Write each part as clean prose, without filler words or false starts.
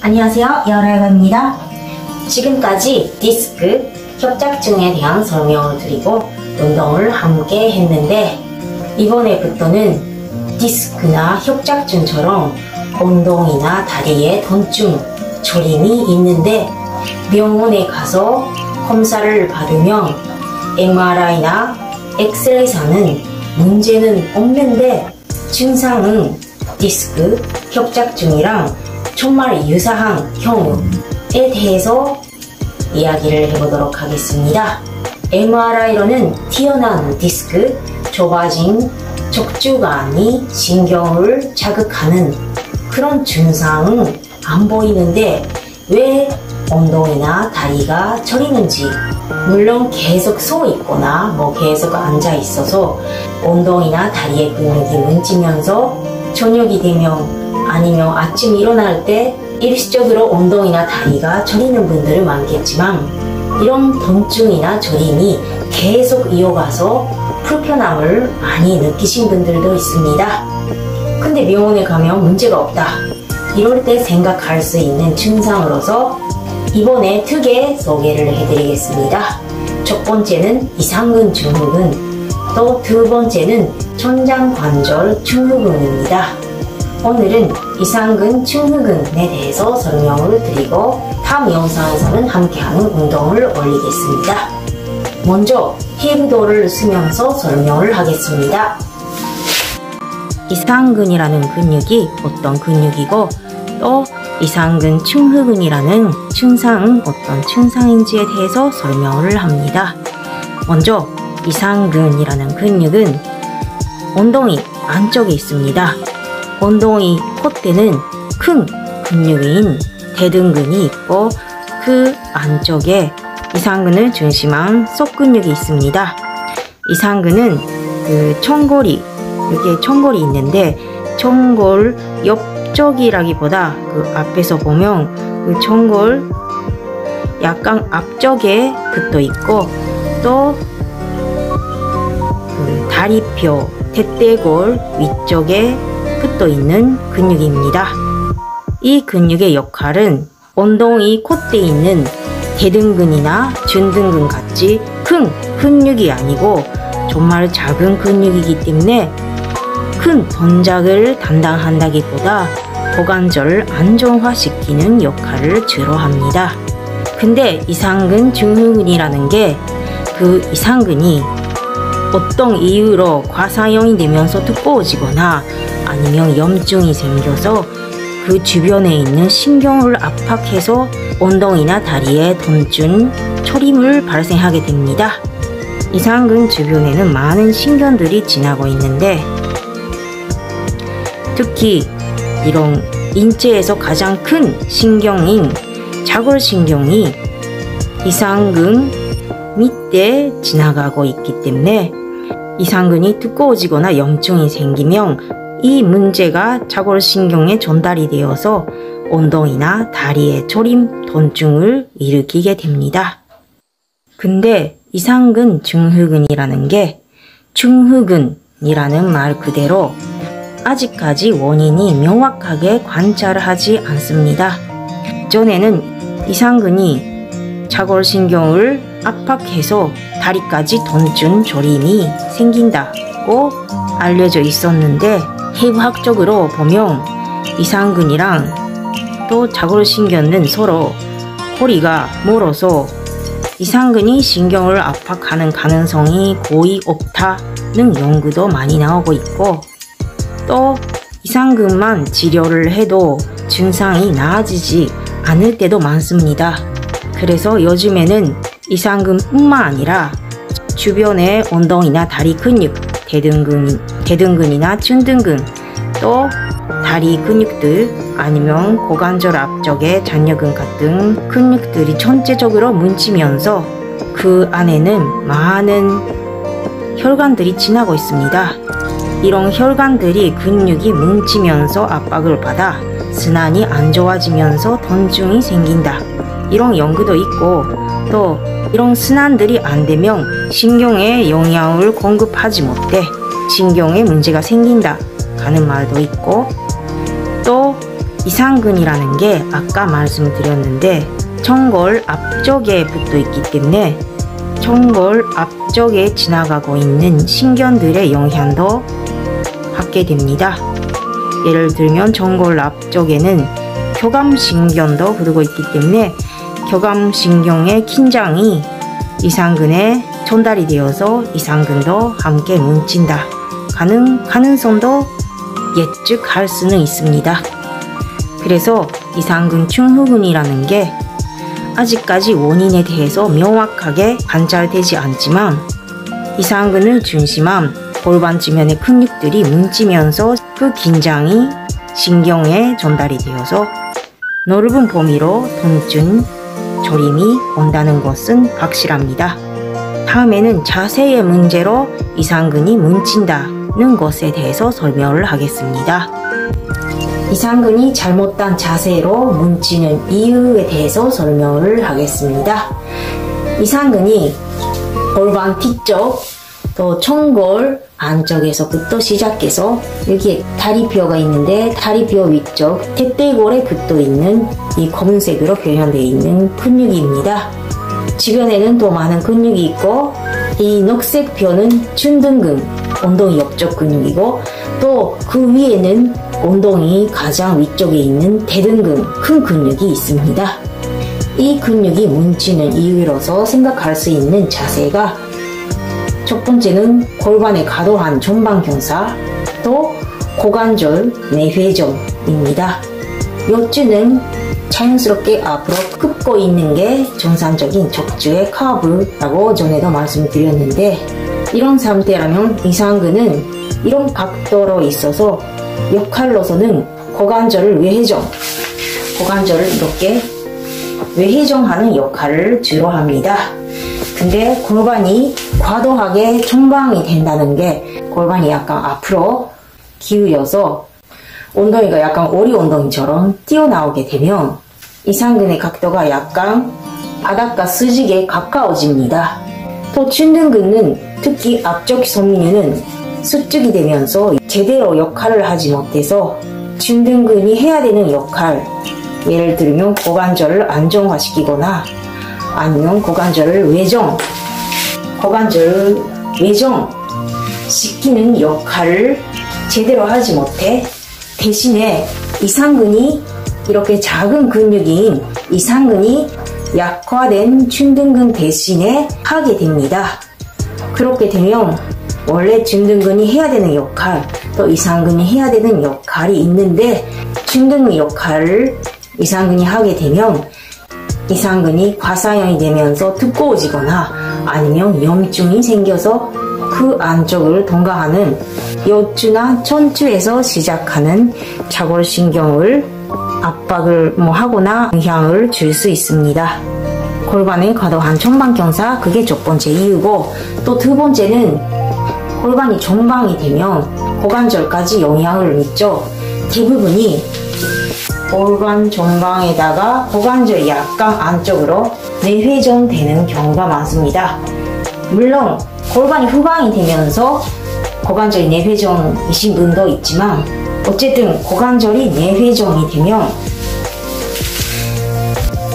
안녕하세요, 여러분입니다. 지금까지 디스크 협착증에 대한 설명을 드리고 운동을 함께 했는데, 이번에부터는 디스크나 협착증처럼 운동이나 다리에 통증, 저림이 있는데 병원에 가서 검사를 받으면 MRI나 엑스레이상은 문제는 없는데 증상은 디스크 협착증이랑 정말 유사한 경우에 대해서 이야기를 해보도록 하겠습니다. MRI로는 튀어나온 디스크, 좁아진 척추관이 신경을 자극하는 그런 증상은 안 보이는데 왜 엉덩이나 다리가 저리는지, 물론 계속 서 있거나 계속 앉아 있어서 엉덩이나 다리의 근육이 뭉치면서 저녁이 되면 아니면 아침 일어날 때 일시적으로 엉덩이나 다리가 저리는 분들은 많겠지만, 이런 통증이나 저림이 계속 이어가서 불편함을 많이 느끼신 분들도 있습니다. 근데 병원에 가면 문제가 없다, 이럴 때 생각할 수 있는 증상으로서 이번에 두 개 소개를 해드리겠습니다. 첫 번째는 이상근 증후군, 또 두 번째는 천장관절 증후군입니다. 오늘은 이상근 증후군에 대해서 설명을 드리고 다음 영상에서는 함께하는 운동을 올리겠습니다. 먼저 힙도를 쓰면서 설명을 하겠습니다. 이상근이라는 근육이 어떤 근육이고, 또 이상근 증후군이라는 증상은 어떤 증상인지에 대해서 설명을 합니다. 먼저 이상근이라는 근육은 엉덩이 안쪽에 있습니다. 엉덩이 콧대는 큰 근육인 대등근이 있고, 그 안쪽에 이상근을 중심한 속근육이 있습니다. 이상근은 그 청골이, 여기에 청골이 있는데, 청골 옆쪽이라기보다 그 앞에서 보면 그 청골 약간 앞쪽에 붙어 있고, 또 그 다리뼈, 대퇴골 위쪽에 붙어 있는 근육입니다. 이 근육의 역할은 엉덩이 콧대에 있는 대등근이나 중등근 같이 큰 근육이 아니고 정말 작은 근육이기 때문에 큰 동작을 담당한다기보다 고관절을 안정화시키는 역할을 주로 합니다. 근데 이상근 증후군이라는 게, 그 이상근이 어떤 이유로 과사용이 되면서 두꺼워지거나 아니면 염증이 생겨서 그 주변에 있는 신경을 압박해서 엉덩이나 다리에 통증, 저림을 발생하게 됩니다. 이상근 주변에는 많은 신경들이 지나고 있는데, 특히 이런 인체에서 가장 큰 신경인 자골신경이 이상근 밑에 지나가고 있기 때문에 이상근이 두꺼워지거나 염증이 생기면 이 문제가 자골신경에 전달이 되어서 엉덩이나 다리의 저림, 통증을 일으키게 됩니다. 근데 이상근 증후군이라는 게 증후군이라는 말 그대로 아직까지 원인이 명확하게 관찰하지 않습니다. 전에는 이상근이 자골신경을 압박해서 다리까지 통증, 저림이 생긴다고 알려져 있었는데, 해부학적으로 보면 이상근이랑 또 자골신경은 서로 거리가 멀어서 이상근이 신경을 압박하는 가능성이 거의 없다는 연구도 많이 나오고 있고, 또 이상근만 치료를 해도 증상이 나아지지 않을 때도 많습니다. 그래서 요즘에는 이상근뿐만 아니라 주변의 엉덩이나 다리 근육, 대등근이나 중등근, 또 다리 근육들 아니면 고관절 앞쪽의 잔여근 같은 근육들이 전체적으로 뭉치면서 그 안에는 많은 혈관들이 지나고 있습니다. 이런 혈관들이 근육이 뭉치면서 압박을 받아 순환이 안 좋아지면서 통증이 생긴다, 이런 연구도 있고, 또 이런 순환들이 안 되면 신경에 영양을 공급하지 못해 신경에 문제가 생긴다 하는 말도 있고, 또 이상근이라는 게 아까 말씀드렸는데 청골 앞쪽에 붙어 있기 때문에 청골 앞쪽에 지나가고 있는 신경들의 영향도 받게 됩니다. 예를 들면 청골 앞쪽에는 교감신경도 흐르고 있기 때문에 교감신경의 긴장이 이상근에 전달이 되어서 이상근도 함께 뭉친다. 가능성도 예측할 수는 있습니다. 그래서 이상근 충후군이라는 게 아직까지 원인에 대해서 명확하게 관찰되지 않지만 이상근을 중심한 골반 주변의 근육들이 뭉치면서 그 긴장이 신경에 전달이 되어서 넓은 범위로 통증, 저림이 온다는 것은 확실합니다. 다음에는 자세의 문제로 이상근이 뭉친다는 것에 대해서 설명을 하겠습니다. 이상근이 잘못된 자세로 뭉치는 이유에 대해서 설명을 하겠습니다. 이상근이 골반 뒤쪽 또 청골 안쪽에서부터 시작해서 여기에 다리뼈가 있는데 다리뼈 위쪽 대퇴골에 붙어 있는 이 검은색으로 표현되어 있는 근육입니다. 주변에는 또 많은 근육이 있고 이 녹색 뼈는 중둔근, 엉덩이 옆쪽 근육이고 또 그 위에는 엉덩이 가장 위쪽에 있는 대등근, 큰 근육이 있습니다. 이 근육이 뭉치는 이유로서 생각할 수 있는 자세가 첫 번째는 골반의 과도한 전방경사, 또 고관절 내회전입니다. 요추는 자연스럽게 앞으로 굽고 있는 게 정상적인 척추의 커브라고 전에도 말씀드렸는데 이런 상태라면 이상근은 이런 각도로 있어서 역할로서는 고관절을 고관절을 이렇게 외회전하는 역할을 주로 합니다. 근데 골반이 과도하게 전방이 된다는 게 골반이 약간 앞으로 기울여서 엉덩이가 약간 오리 엉덩이처럼 튀어나오게 되면 이상근의 각도가 약간 바닥과 수직에 가까워집니다. 또 중둔근은 특히 앞쪽 섬유는 수축이 되면서 제대로 역할을 하지 못해서 중둔근이 해야 되는 역할, 예를 들면 고관절을 안정화시키거나 아니면 고관절을 외정시키는 역할을 제대로 하지 못해 대신에 이상근이 이렇게 작은 근육인 이상근이 약화된 중둔근 대신에 하게 됩니다. 그렇게 되면 원래 중둔근이 해야 되는 역할, 또 이상근이 해야 되는 역할이 있는데 중둔근 역할을 이상근이 하게 되면 이상근이 과사형이 되면서 두꺼워지거나 아니면 염증이 생겨서 그 안쪽을 통과하는 요추나 척추에서 시작하는 좌골신경을 압박을 하거나 영향을 줄 수 있습니다. 골반의 과도한 전방경사, 그게 첫 번째 이유고, 또 두 번째는 골반이 전방이 되면 고관절까지 영향을 미쳐 대부분이 골반 전방에다가 고관절이 약간 안쪽으로 내회전되는 경우가 많습니다. 물론 골반이 후방이 되면서 고관절이 내회전이신 분도 있지만 어쨌든 고관절이 내회전이 되면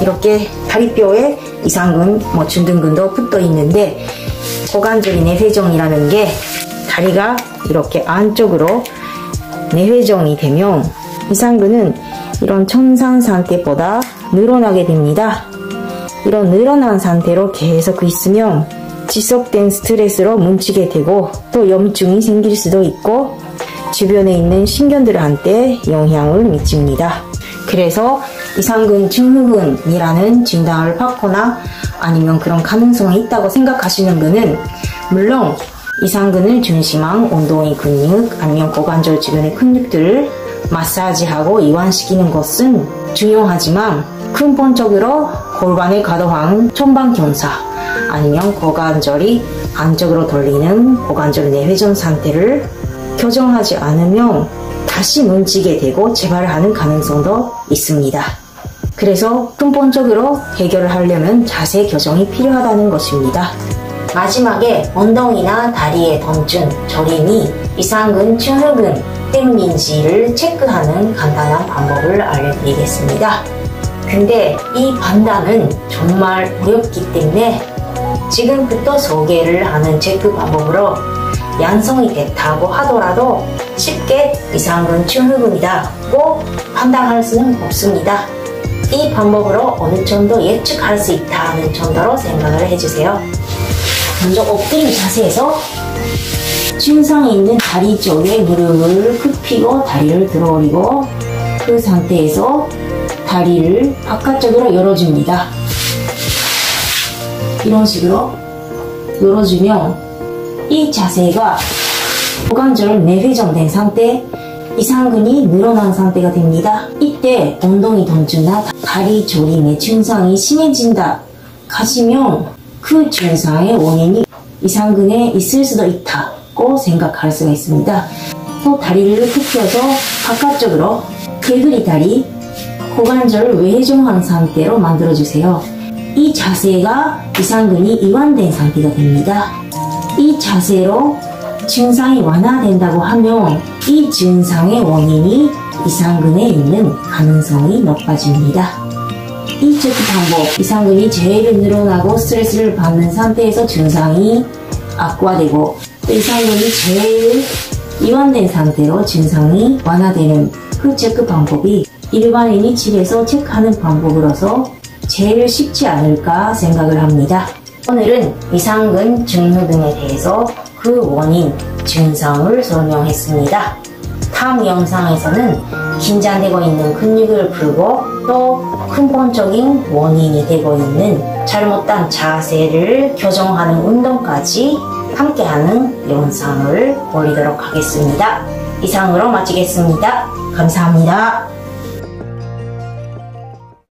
이렇게 다리뼈에 이상근, 중둔근도 붙어 있는데 고관절이 내회전이라는 게 다리가 이렇게 안쪽으로 내회전이 되면 이상근은 이런 정상 상태보다 늘어나게 됩니다. 이런 늘어난 상태로 계속 있으면 지속된 스트레스로 뭉치게 되고 또 염증이 생길 수도 있고 주변에 있는 신경들한테 영향을 미칩니다. 그래서 이상근 중후군이라는 진단을 받거나 아니면 그런 가능성이 있다고 생각하시는 분은 물론 이상근을 중심한 엉덩이 근육 아니면 고관절 주변의 근육들을 마사지하고 이완시키는 것은 중요하지만 근본적으로 골반의 과도한 전방경사 아니면 고관절이 안쪽으로 돌리는 고관절 내회전 상태를 교정하지 않으면 다시 뭉치게 되고 재발하는 가능성도 있습니다. 그래서 근본적으로 해결을 하려면 자세 교정이 필요하다는 것입니다. 마지막에 엉덩이나 다리의 통증, 저림이 이상근, 중후군 때문인지를 체크하는 간단한 방법을 알려드리겠습니다. 근데 이 판단은 정말 어렵기 때문에 지금부터 소개를 하는 체크 방법으로 양성이 됐다고 하더라도 쉽게 이상근 증후군이다고 판단할 수는 없습니다. 이 방법으로 어느 정도 예측할 수 있다는 정도로 생각을 해주세요. 먼저 엎드린 자세에서 증상이 있는 다리 쪽에 무릎을 굽히고 다리를 들어 올리고 그 상태에서 다리를 바깥쪽으로 열어줍니다. 이런 식으로 열어주면 이 자세가 고관절 내회전된 상태, 이상근이 늘어난 상태가 됩니다. 이때 엉덩이 통증이나 다리 저림의 증상이 심해진다 하시면 그 증상의 원인이 이상근에 있을 수도 있다고 생각할 수가 있습니다. 또 다리를 굽혀서 바깥쪽으로 개구리 다리, 고관절을 외회전한 상태로 만들어주세요. 이 자세가 이상근이 이완된 상태가 됩니다. 이 자세로 증상이 완화된다고 하면 이 증상의 원인이 이상근에 있는 가능성이 높아집니다. 이 체크 방법, 이상근이 제일 늘어나고 스트레스를 받는 상태에서 증상이 악화되고 또 이상근이 제일 이완된 상태로 증상이 완화되는 그 체크 방법이 일반인이 집에서 체크하는 방법으로서 제일 쉽지 않을까 생각을 합니다. 오늘은 이상근 증후군에 대해서 그 원인, 증상을 설명했습니다. 다음 영상에서는 긴장되고 있는 근육을 풀고 또 근본적인 원인이 되고 있는 잘못된 자세를 교정하는 운동까지 함께하는 영상을 올리도록 하겠습니다. 이상으로 마치겠습니다. 감사합니다.